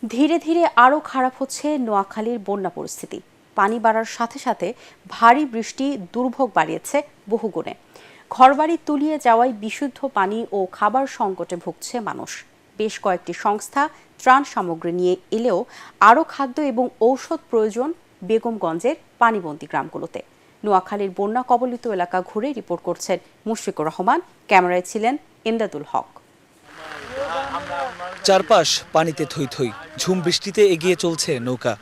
ধীরে ধীরে আরও খারাপ হচ্ছে নোয়াখালীর বন্যা পরিস্থিতি। পানি বাড়ার সাথে সাথে ভারী বৃষ্টি দুর্ভোগ বাড়িয়েছে বহুগুণে। ঘরবাড়ি তলিয়ে যাওয়ায় বিশুদ্ধ পানি ও খাবার সংকটে ভুগছে মানুষ। বেশ কয়েকটি সংস্থা ত্রাণ সামগ্রী নিয়ে এলেও আরও খাদ্য এবং ঔষধ প্রয়োজন বেগমগঞ্জের পানিবন্দী গ্রামগুলোতে। নোয়াখালীর বন্যা কবলিত এলাকা ঘুরে রিপোর্ট করছেন মুশফিকুর রহমান, ক্যামেরায় ছিলেন ইমদাদুল হক। চারপাশ পানিতে থই থই, ঝুম বৃষ্টিতে এগিয়ে চলছে নৌকা।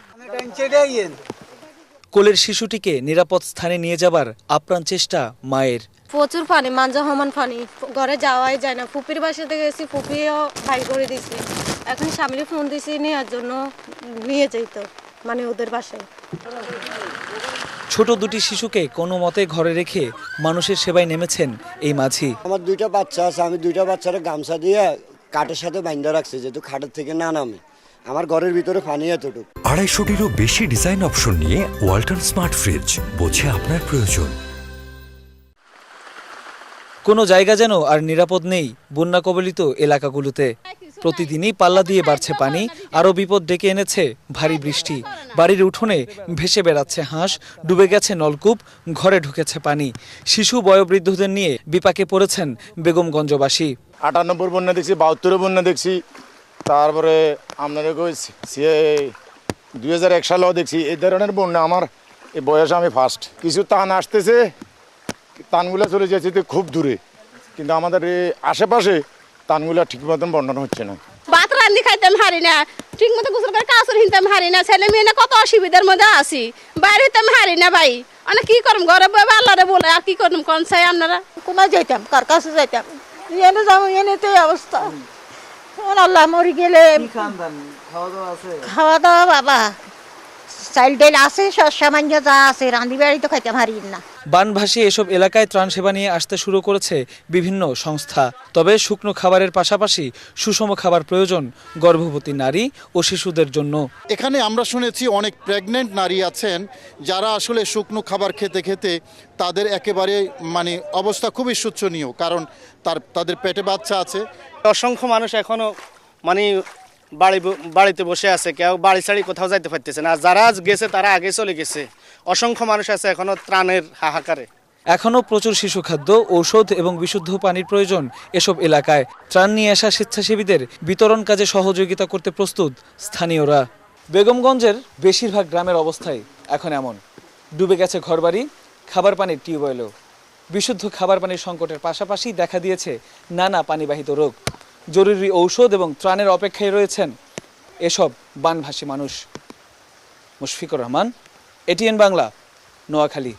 কোলের শিশুটিকে নিরাপদ স্থানে নিয়ে যাবার আপ্রাণ চেষ্টা মায়ের। প্রচুর পানি, মাঞ্জা হমান পানি, ঘরে যাওয়াই যায় না। ফুপির বাসাতে গেছি, ফুপিও ভাই করে দিছি। এখন স্বামীর ফোন দিছি নেওয়ার জন্য, নিয়ে যাইতো মানে ওদের বাসায়। ছোট দুটি শিশুকে কোনো মতে ঘরে রেখে মানুষের সেবায় নেমেছেন এই মাঝি। আমার দুইটা বাচ্চা আছে, আমি দুইটা বাচ্চারা গামছা দিয়ে কাঠের সাথে বাইন্ধা রাখছি, যেহেতু খাটের থেকে না নামে। আমার ঘরের ভিতরে পানি এতটুকু। 250-টিরও বেশি ডিজাইন অপশন নিয়ে ওয়ালটন স্মার্ট ফ্রিজ, বোঝে আপনার প্রয়োজন। কোনো জায়গা যেন আর নিরাপদ নেই বন্যা কবলিত এলাকাগুলোতে। প্রতিদিনই পাল্লা দিয়ে বাড়ছে পানি, আরও বিপদ ডেকে এনেছে ভারী বৃষ্টি। বাড়ির উঠোনে ভেসে বেড়াচ্ছে হাঁস, ডুবে গেছে নলকূপ, ঘরে ঢুকেছে পানি। শিশু বয়োবৃদ্ধদের নিয়ে বিপাকে পড়েছেন বেগমগঞ্জবাসী। 98 বন্যা দেখছি, 72 বন্যা দেখছি, তারপরে আপনাদের 2001 সালেও দেখছি। এই ধরনের বন্যা আমার এই বয়সে আমি ফার্স্ট। কিছু টান আসতেছে, টানগুলো চলে যাচ্ছে খুব দূরে, কিন্তু আমাদের এই আশেপাশে টানগুলো ঠিক মতন বন্টন হচ্ছে না। ভাত রান্নি খাইতাম হারি না, ঠিক মতো গোসল করে কাপড় হিনতাম হারি না, ছেলে মেয়ে না কত অসুবিধার মধ্যে আছি, বাইরে হইতাম হারি না ভাই। অনেক কি করম, ঘরে বই আল্লাহরে বলে আর কি করম, কোন চাই আপনারা? কোথায় যাইতাম, কার কাছে যাইতাম, এনে যাবো, এনে তো অবস্থা। আল্লাহ মরি গেলে খাওয়া দাওয়া বাবা চাইল ডাইল আছে, সামান্য যা আছে, রান্দি বাড়ি তো খাইতাম হারি না। বানভাসী এসব এলাকায় ত্রাণ সেবা নিয়ে আসতে শুরু করেছে বিভিন্ন সংস্থা। তবে শুকনো খাবারের পাশাপাশি সুষম খাবার প্রয়োজন গর্ভবতী নারী ও শিশুদের জন্য। এখানে আমরা শুনেছি অনেক প্রেগনেন্ট নারী আছেন যারা আসলে শুকনো খাবার খেতে খেতে তাদের একেবারে মানে অবস্থা খুবই শোচনীয়, কারণ তাদের পেটে বাচ্চা আছে। অসংখ্য মানুষ এখনো মানে বাড়িতে বসে আছে, কেউ বাড়ি ছাড়ি কোথাও যাইতে পারতেছে না। যারা গেছে তারা আগে চলে গেছে। অসংখ্য মানুষ আছে এখনো ত্রাণের হাহাকারে। এখনও প্রচুর শিশু খাদ্য, ঔষধ এবং বিশুদ্ধ পানির প্রয়োজন এসব এলাকায়। ত্রাণ নিয়ে আসা স্বেচ্ছাসেবীদের বিতরণ কাজে সহযোগিতা করতে প্রস্তুত স্থানীয়রা। বেগমগঞ্জের বেশিরভাগ গ্রামের অবস্থায় এখন এমন। ডুবে গেছে ঘরবাড়ি, খাবার পানির টিউবওয়েলও। বিশুদ্ধ খাবার পানির সংকটের পাশাপাশি দেখা দিয়েছে নানা পানিবাহিত রোগ। জরুরি ঔষধ এবং ত্রাণের অপেক্ষায় রয়েছেন এসব বানভাসী মানুষ। মুশফিকুর রহমান, এটিএন বাংলা, নোয়াখালী।